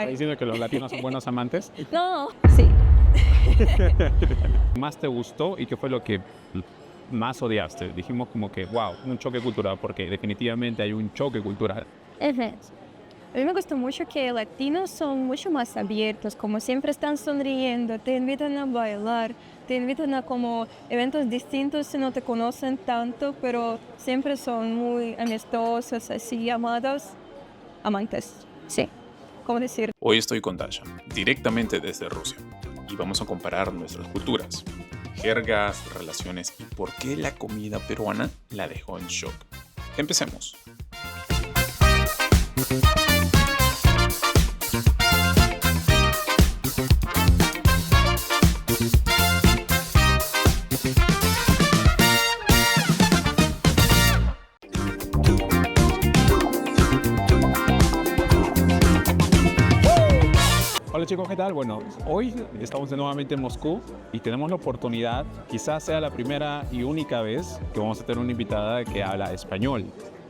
¿Estás diciendo que los latinos son buenos amantes? No, sí. ¿Más te gustó y qué fue lo que más odiaste? Dijimos como que, wow, un choque cultural, porque definitivamente hay un choque cultural. A mí me gustó mucho que latinos son mucho más abiertos, como siempre están sonriendo, te invitan a bailar, te invitan a como eventos distintos si no te conocen tanto, pero siempre son muy amistosos, así, amantes, sí. ¿Cómo decir? Hoy estoy con Dasha, directamente desde Rusia, y vamos a comparar nuestras culturas, jergas, relaciones y por qué la comida peruana la dejó en shock. Empecemos. Hola chicos, ¿qué tal? Bueno, hoy estamos nuevamente en Moscú y tenemos la oportunidad, quizás sea la primera y única vez que vamos a tener una invitada que habla español.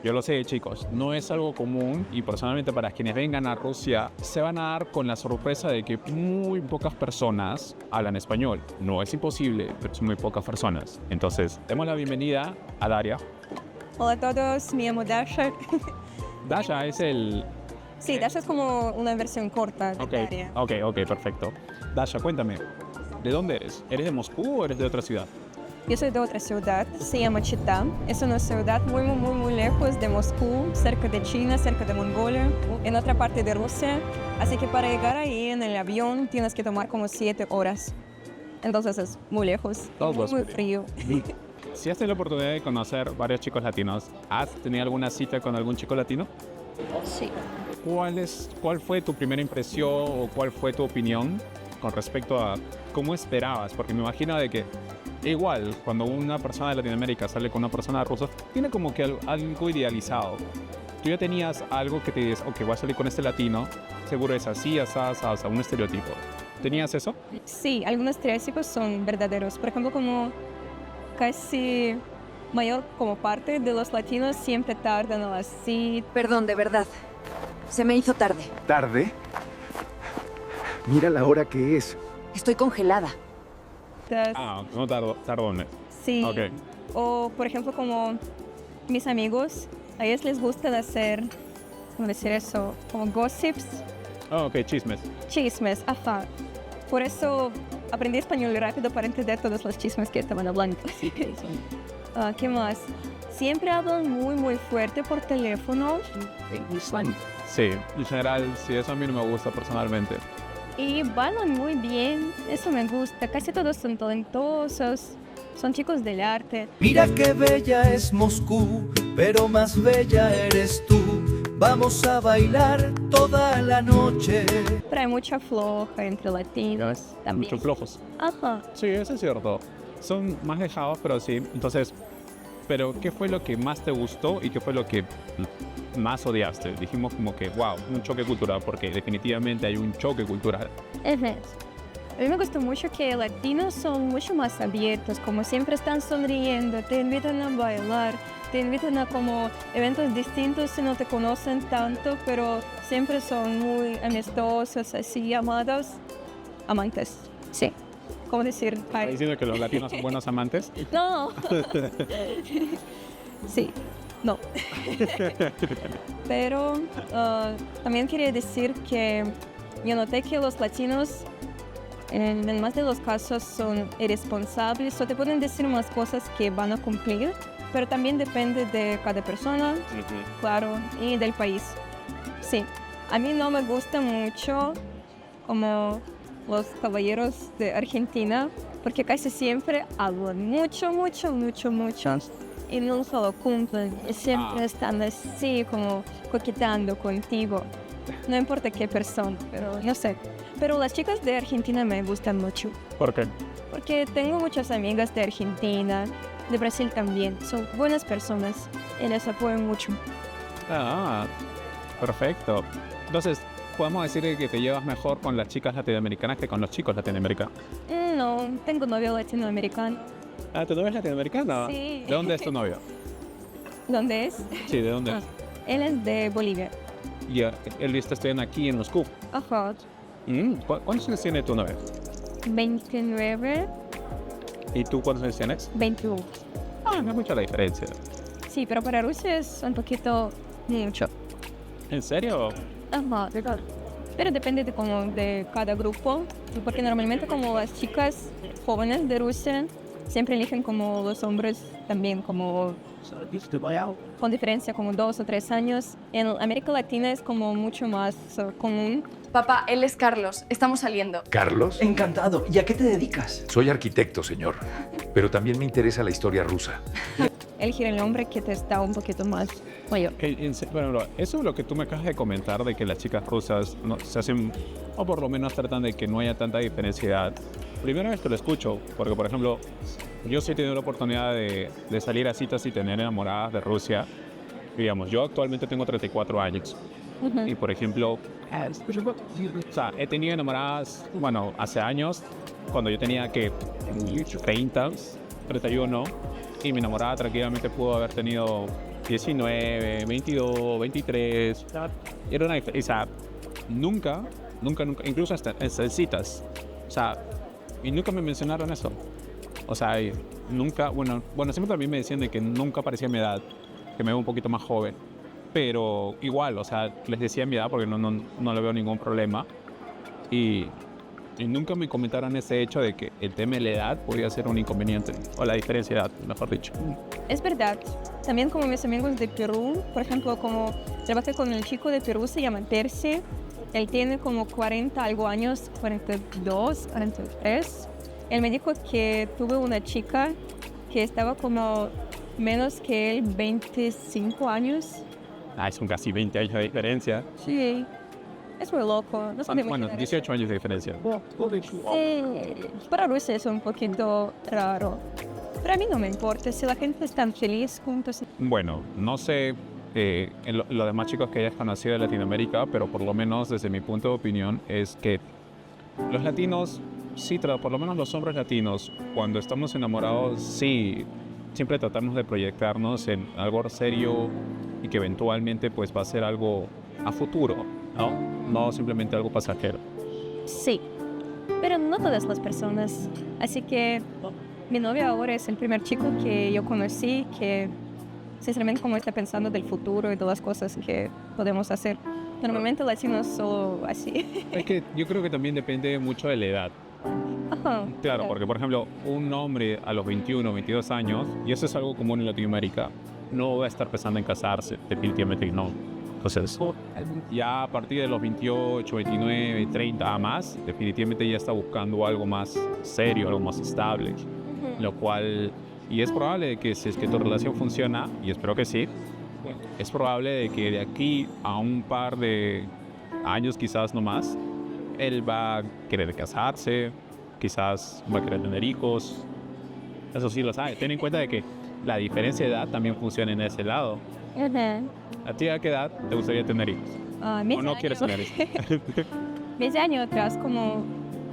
Yo lo sé, chicos, no es algo común y personalmente para quienes vengan a Rusia se van a dar con la sorpresa de que muy pocas personas hablan español. No es imposible, pero son muy pocas personas. Entonces, demos la bienvenida a Daria. Hola a todos, me llamo Dasha. Dasha es el... Sí, Dasha es como una versión corta de Daria. Ok, perfecto. Dasha, cuéntame, ¿de dónde eres? ¿Eres de Moscú o eres de otra ciudad? Yo soy de otra ciudad, se llama Chita. Es una ciudad muy lejos de Moscú, cerca de China, cerca de Mongolia, en otra parte de Rusia. Así que para llegar ahí en el avión tienes que tomar como 7 horas. Entonces es muy lejos, muy frío. Si has tenido la oportunidad de conocer varios chicos latinos, ¿has tenido alguna cita con algún chico latino? Sí. ¿Cuál fue tu primera impresión o cuál fue tu opinión con respecto a cómo esperabas? Porque me imagino de que igual cuando una persona de Latinoamérica sale con una persona rusa, tiene como que algo idealizado. Tú ya tenías algo que te dices, ok, voy a salir con este latino, seguro es así, así, un estereotipo. ¿Tenías eso? Sí, algunos estereotipos son verdaderos. Por ejemplo, como casi mayor como parte de los latinos siempre tardan a las citas. Perdón, de verdad. Se me hizo tarde. ¿Tarde? Mira la hora que es. Estoy congelada. No tardó. Sí. Ok. O, por ejemplo, como mis amigos, a ellos les gusta hacer, ¿cómo decir eso? Como gossips. Ok, chismes. Chismes, ajá. Por eso aprendí español rápido para entender todos los chismes que estaban hablando. ¿Qué más? Siempre hablan muy fuerte por teléfono. Sí, en general, sí, eso a mí no me gusta personalmente. Y bailan muy bien, eso me gusta. Casi todos son talentosos, son chicos del arte. Mira qué bella es Moscú, pero más bella eres tú. Vamos a bailar toda la noche. Pero hay mucha floja entre latinos también. Muchos flojos. Ajá. Sí, eso es cierto. Son más dejados, pero sí. Entonces, ¿pero qué fue lo que más te gustó y qué fue lo que más odiaste? Dijimos como que, wow, un choque cultural, porque definitivamente hay un choque cultural. A mí me gustó mucho que latinos son mucho más abiertos, como siempre están sonriendo, te invitan a bailar, te invitan a como eventos distintos si no te conocen tanto, pero siempre son muy amistosos, así, amantes, sí. ¿Cómo decir? ¿Estás diciendo que los latinos son buenos amantes? No. Sí, no. Pero también quería decir que yo noté que los latinos en más de los casos son irresponsables o te pueden decir más cosas que van a cumplir, pero también depende de cada persona, claro, y del país. Sí, a mí no me gusta mucho como los caballeros de Argentina, porque casi siempre hablan mucho y nunca lo cumplen y siempre están así como coqueteando contigo, no importa qué persona, pero no sé. Pero las chicas de Argentina me gustan mucho. ¿Por qué? Porque tengo muchas amigas de Argentina, de Brasil también, son buenas personas y les apoyo mucho. Perfecto. Entonces, ¿podemos decir que te llevas mejor con las chicas latinoamericanas que con los chicos latinoamericanos? No, tengo novio latinoamericano. ¿Tu novio es latinoamericano? Sí. ¿De dónde es tu novio? ¿Dónde es? Sí, ¿de dónde es? Él es de Bolivia. Y él está estudiando aquí en Moscú. Ajá. ¿Cuántos años tiene tu novia? 29, ¿Y tú cuántos años tienes? 21. Ah, no es mucha la diferencia. Sí, pero para Rusia es un poquito mucho. ¿En serio? Ajá, pero depende de cada grupo, porque normalmente como las chicas jóvenes de Rusia siempre eligen como los hombres también como con diferencia como 2 o 3 años. En América Latina es como mucho más común. Papá, él es Carlos. Estamos saliendo. ¿Carlos? Encantado. ¿Y a qué te dedicas? Soy arquitecto, señor. Pero también me interesa la historia rusa. Elegir el hombre que te está un poquito más mayor. Bueno, eso es lo que tú me acabas de comentar, de que las chicas rusas no, se hacen, o por lo menos tratan de que no haya tanta diferencia de edad. Primera vez que lo escucho, porque por ejemplo, yo sí he tenido la oportunidad de salir a citas y tener enamoradas de Rusia. Digamos, yo actualmente tengo 34 años. Y por ejemplo, o sea, he tenido enamoradas, bueno, hace años, cuando yo tenía que 30, 31, y mi enamorada tranquilamente pudo haber tenido 19, 22, 23. Era una diferencia. Nunca, incluso hasta en citas. O sea, y nunca me mencionaron eso. O sea, nunca, bueno, siempre también me decían de que nunca parecía mi edad, que me veo un poquito más joven. Pero igual, o sea, les decía mi edad porque no le veo ningún problema. Y nunca me comentaron ese hecho de que el tema de la edad podía ser un inconveniente, o la diferencia de edad, mejor dicho. Es verdad. También como mis amigos de Perú, por ejemplo, como trabajé con el chico de Perú, se llama Terce. Él tiene como 40 algo años, 42, 43. Él me dijo que tuvo una chica que estaba como menos que él, 25 años. Son casi 20 años de diferencia. Sí, es muy loco. No sé Bueno, 18 años de diferencia. Para Rusia es un poquito raro. Pero a mí no me importa si la gente está feliz juntos. Bueno, no sé los demás chicos que hayas conocido de Latinoamérica, pero por lo menos desde mi punto de opinión es que los latinos, sí, por lo menos los hombres latinos, cuando estamos enamorados, sí, siempre tratamos de proyectarnos en algo serio y que eventualmente pues va a ser algo a futuro, ¿no? No simplemente algo pasajero. Sí, pero no todas las personas. Así que mi novia ahora es el primer chico que yo conocí que sinceramente como está pensando del futuro y de las cosas que podemos hacer. Normalmente latinos solo así. Es que yo creo que también depende mucho de la edad. Ajá, Claro, porque por ejemplo, un hombre a los 21, 22 años, y eso es algo común en Latinoamérica, no va a estar pensando en casarse, definitivamente no. Entonces, ya a partir de los 28, 29, 30 a más, definitivamente ya está buscando algo más serio, algo más estable, lo cual, y es probable de que si es que tu relación funciona, y espero que sí, es probable de que de aquí a un par de años, quizás no más, él va a querer casarse, quizás va a querer tener hijos. Eso sí lo sabe. Ten en cuenta de que la diferencia de edad también funciona en ese lado. ¿A ti a qué edad te gustaría tener hijos? ¿O no quieres tener hijos? Mis años atrás, como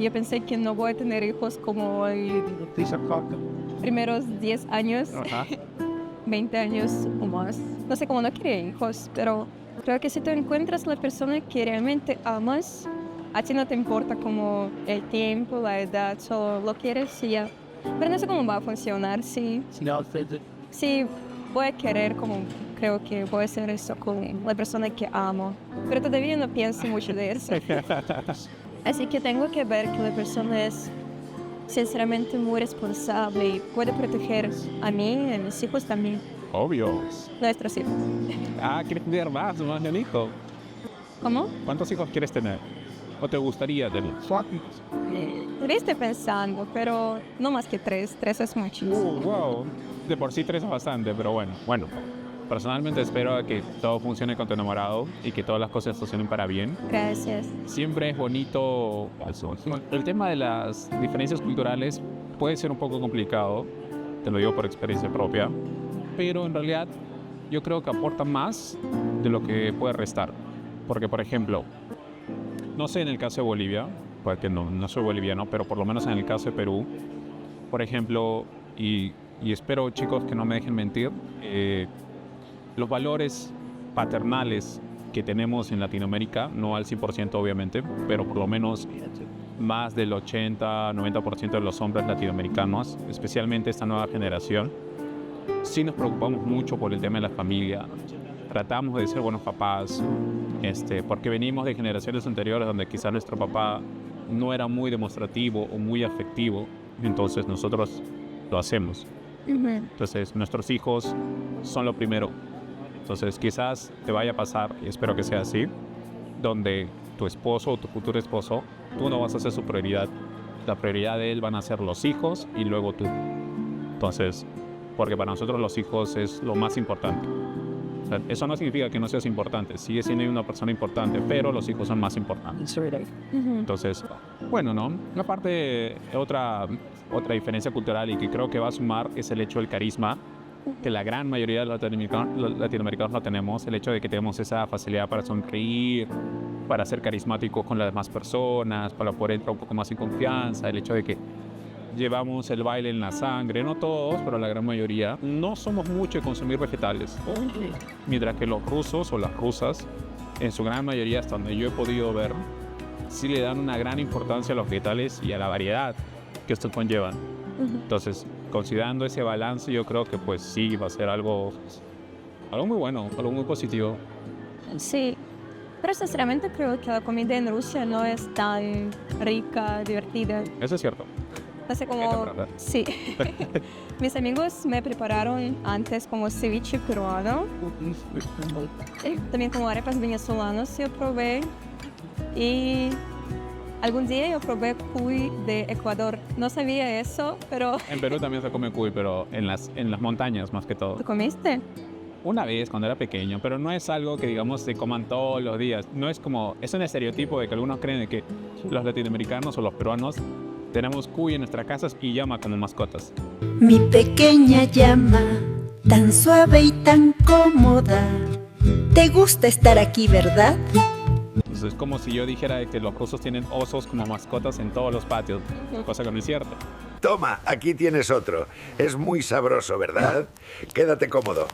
yo pensé que no voy a tener hijos como en primeros 10 años, Ajá. 20 años o más. No sé cómo no quería hijos, pero creo que si tú encuentras la persona que realmente amas, a ti no te importa como el tiempo, la edad, solo lo quieres y ya. Pero no sé cómo va a funcionar, sí. Sí, voy a querer como, creo que voy a hacer eso con la persona que amo. Pero todavía no pienso mucho de eso. Así que tengo que ver que la persona es sinceramente muy responsable y puede proteger a mí y a mis hijos también. Obvio. Nuestros hijos. ¿Quieres tener más de un hijo? ¿Cómo? ¿Cuántos hijos quieres tener? ¿O te gustaría tener? Estoy pensando, pero no más que 3. 3 es mucho. Wow. De por sí 3 es bastante, pero bueno. Bueno, personalmente espero a que todo funcione con tu enamorado y que todas las cosas funcionen para bien. Gracias. Siempre es bonito eso. El tema de las diferencias culturales puede ser un poco complicado, te lo digo por experiencia propia, pero en realidad yo creo que aporta más de lo que puede restar. Porque, por ejemplo, no sé en el caso de Bolivia, porque no soy boliviano, pero por lo menos en el caso de Perú, por ejemplo, y espero, chicos, que no me dejen mentir, los valores paternales que tenemos en Latinoamérica, no al 100% obviamente, pero por lo menos más del 80-90% de los hombres latinoamericanos, especialmente esta nueva generación, sí nos preocupamos mucho por el tema de la familia. Tratamos de ser buenos papás, porque venimos de generaciones anteriores donde quizás nuestro papá no era muy demostrativo o muy afectivo, entonces nosotros lo hacemos. Entonces nuestros hijos son lo primero. Entonces quizás te vaya a pasar, y espero que sea así, donde tu esposo o tu futuro esposo, tú no vas a ser su prioridad. La prioridad de él van a ser los hijos y luego tú. Entonces, porque para nosotros los hijos es lo más importante. O sea, eso no significa que no seas importante, sigue siendo una persona importante, pero los hijos son más importantes. Entonces, bueno, ¿no? Aparte, otra diferencia cultural y que creo que va a sumar es el hecho del carisma, que la gran mayoría de los latinoamericanos no tenemos, el hecho de que tenemos esa facilidad para sonreír, para ser carismáticos con las demás personas, para poder entrar un poco más en confianza, el hecho de que llevamos el baile en la sangre, no todos, pero la gran mayoría. No somos mucho de consumir vegetales, mientras que los rusos o las rusas, en su gran mayoría, hasta donde yo he podido ver, sí le dan una gran importancia a los vegetales y a la variedad que estos conllevan. Entonces, considerando ese balance, yo creo que pues sí va a ser algo muy bueno, algo muy positivo. Sí, pero sinceramente creo que la comida en Rusia no es tan rica, divertida. Eso es cierto. Así como, sí. Mis amigos me prepararon antes como ceviche peruano. También como arepas venezolanas yo probé. Y algún día yo probé cuy de Ecuador. No sabía eso, pero... En Perú también se come cuy, pero en las montañas más que todo. ¿Tú comiste? Una vez cuando era pequeño, pero no es algo que digamos se coman todos los días. No es como, es un estereotipo de que algunos creen de que los latinoamericanos o los peruanos tenemos cuy en nuestras casas y llama como mascotas. Mi pequeña llama, tan suave y tan cómoda. ¿Te gusta estar aquí, verdad? Entonces es como si yo dijera de que los rusos tienen osos como mascotas en todos los patios, cosa que no es cierto. Toma, aquí tienes otro. Es muy sabroso, ¿verdad? Quédate cómodo.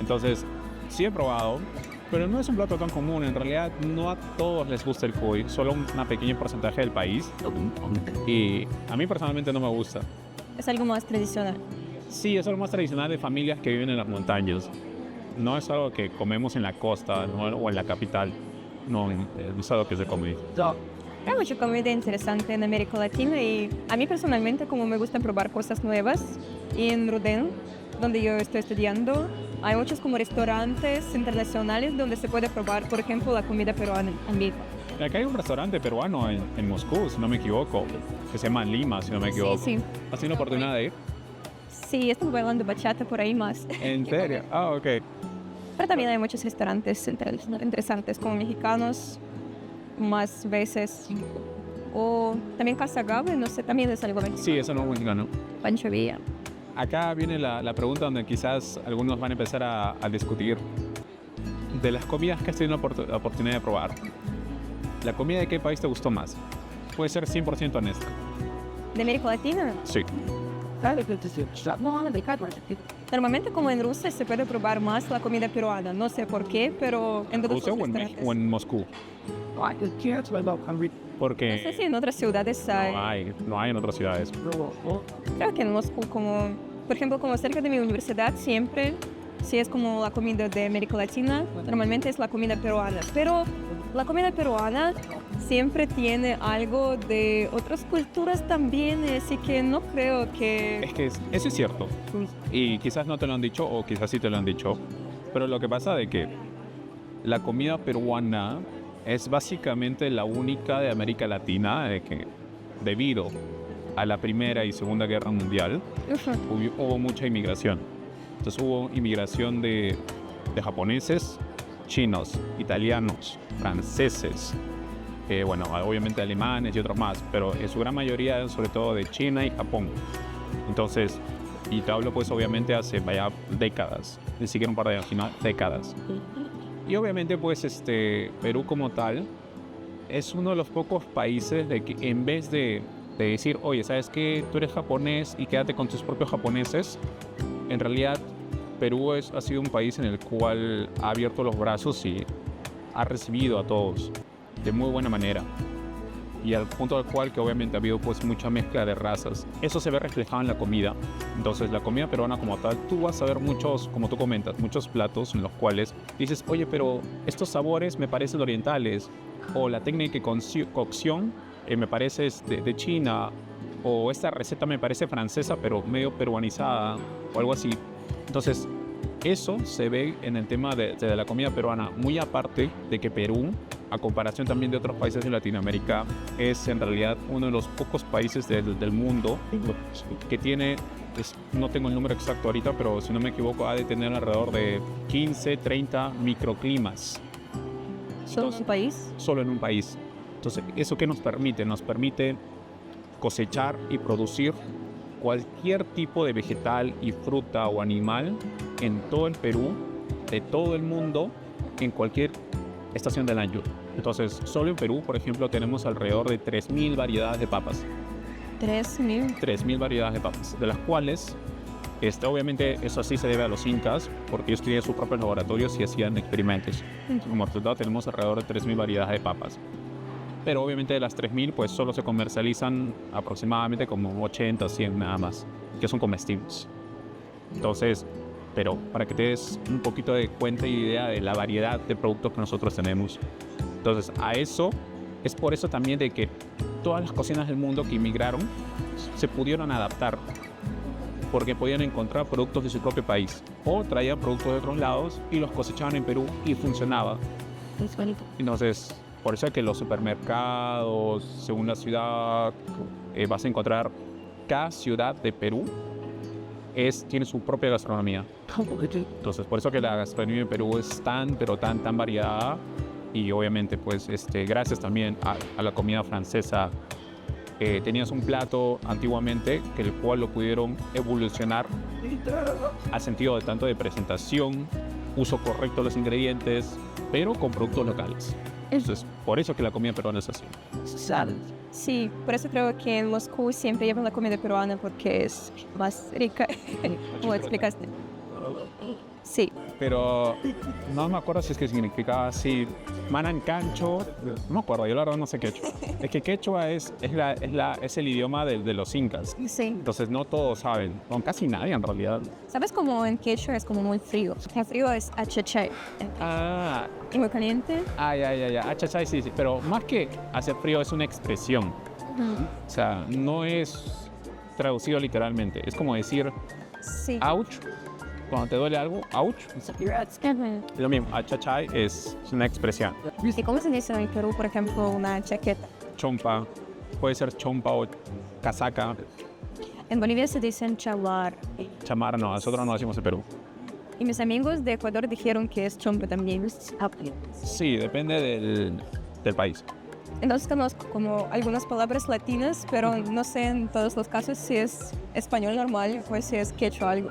Entonces, sí he probado, pero no es un plato tan común. En realidad, no a todos les gusta el cuy, solo un pequeño porcentaje del país. Y a mí personalmente no me gusta. Es algo más tradicional. Sí, es algo más tradicional de familias que viven en las montañas. No es algo que comemos en la costa, ¿no? O en la capital. No, es algo que se come. Hay mucha comida interesante en América Latina y a mí personalmente como me gusta probar cosas nuevas. Y en Rudén, donde yo estoy estudiando, hay muchos como restaurantes internacionales donde se puede probar, por ejemplo, la comida peruana en vivo. Acá hay un restaurante peruano en Moscú, si no me equivoco, que se llama Lima, si no me equivoco. Sí. ¿Has tenido la oportunidad de ir? Sí, estuve bailando bachata por ahí más. ¿En serio? Ah, ok. Pero también hay muchos restaurantes interesantes como mexicanos, más veces. O también Casa Gable, no sé, también es algo mexicano. Sí, eso no es mexicano. Pancho Villa. Acá viene la pregunta donde quizás algunos van a empezar a discutir de las comidas que has tenido la oportunidad de probar. ¿La comida de qué país te gustó más? Puede ser 100% honesta. ¿De América Latina? Sí. Normalmente como en Rusia se puede probar más la comida peruana, no sé por qué, pero en todos ¿Rusia los restaurantes. o en Moscú? Porque No sé si en otras ciudades hay. no hay en otras ciudades. Creo que en Moscú, como, por ejemplo, como cerca de mi universidad, siempre, si es como la comida de América Latina, normalmente es la comida peruana. Pero la comida peruana siempre tiene algo de otras culturas también, así que no creo que... Es que eso es cierto. Y quizás no te lo han dicho, o quizás sí te lo han dicho. Pero lo que pasa es que la comida peruana es básicamente la única de América Latina que, debido a la Primera y Segunda Guerra Mundial, hubo mucha inmigración. Entonces hubo inmigración de japoneses, chinos, italianos, franceses, bueno, obviamente alemanes y otros más, pero en su gran mayoría sobre todo de China y Japón. Entonces, y te hablo pues obviamente hace vaya décadas, ni siquiera un par de años, sino décadas. Y obviamente pues Perú como tal es uno de los pocos países de que en vez de decir, oye, ¿sabes qué? Tú eres japonés y quédate con tus propios japoneses, en realidad Perú ha sido un país en el cual ha abierto los brazos y ha recibido a todos de muy buena manera. Y al punto del cual que obviamente ha habido pues mucha mezcla de razas. Eso se ve reflejado en la comida. Entonces la comida peruana como tal, tú vas a ver muchos, como tú comentas, muchos platos en los cuales dices, oye, pero estos sabores me parecen orientales, o la técnica de cocción me parece de China, o esta receta me parece francesa pero medio peruanizada, o algo así. Entonces eso se ve en el tema de la comida peruana, muy aparte de que Perú, a comparación también de otros países de Latinoamérica, es en realidad uno de los pocos países del mundo que tiene, no tengo el número exacto ahorita, pero si no me equivoco, ha de tener alrededor de 15, 30 microclimas. ¿Solo en su país? Solo en un país. Entonces, ¿eso qué nos permite? Nos permite cosechar y producir cualquier tipo de vegetal y fruta o animal en todo el Perú, de todo el mundo, en cualquier estación del año. Entonces, solo en Perú, por ejemplo, tenemos alrededor de 3.000 variedades de papas. ¿3.000? 3.000 variedades de papas, de las cuales, obviamente, eso sí se debe a los incas, porque ellos tenían sus propios laboratorios y hacían experimentos. Como resultado, tenemos alrededor de 3.000 variedades de papas. Pero obviamente de las 3.000, pues solo se comercializan aproximadamente como 80, 100 nada más, que son comestibles. Entonces, pero para que te des un poquito de cuenta y idea de la variedad de productos que nosotros tenemos. Entonces, a eso, es por eso también de que todas las cocinas del mundo que inmigraron se pudieron adaptar, porque podían encontrar productos de su propio país o traían productos de otros lados y los cosechaban en Perú y funcionaba. Es bonito. Entonces, por eso es que los supermercados, según la ciudad, vas a encontrar cada ciudad de Perú tiene su propia gastronomía. Entonces, por eso que la gastronomía de Perú es tan, pero tan variada. Y obviamente, pues, gracias también a la comida francesa, tenías un plato antiguamente que el cual lo pudieron evolucionar al sentido de tanto de presentación, uso correcto de los ingredientes, pero con productos locales. Entonces, por eso que la comida peruana es así. Sí, por eso creo que en Moscú siempre llevan la comida peruana porque es más rica. ¿Cómo explicaste? Sí. Pero no me acuerdo si es que significaba así, manan cancho, no me acuerdo, yo la verdad no sé quechua. Es que quechua es el idioma de los incas. Sí. Entonces no todos saben, no, casi nadie en realidad. ¿Sabes cómo en quechua es como muy frío? El frío es achachay. Ah, ¿Y muy caliente? ya. Achachay, sí, pero más que hacer frío es una expresión. O sea, no es traducido literalmente, es como decir Sí. ouch. Cuando te duele algo, ouch. Lo mismo, achachay es una expresión. ¿Y cómo se dice en Perú, por ejemplo, una chaqueta? Chompa, puede ser chompa o casaca. En Bolivia se dicen chavar. Chamar no, nosotros no decimos en Perú. Y mis amigos de Ecuador dijeron que es chompa también. Sí, depende del país. Entonces conozco como algunas palabras latinas, pero no sé en todos los casos si es español normal o si es quechua algo.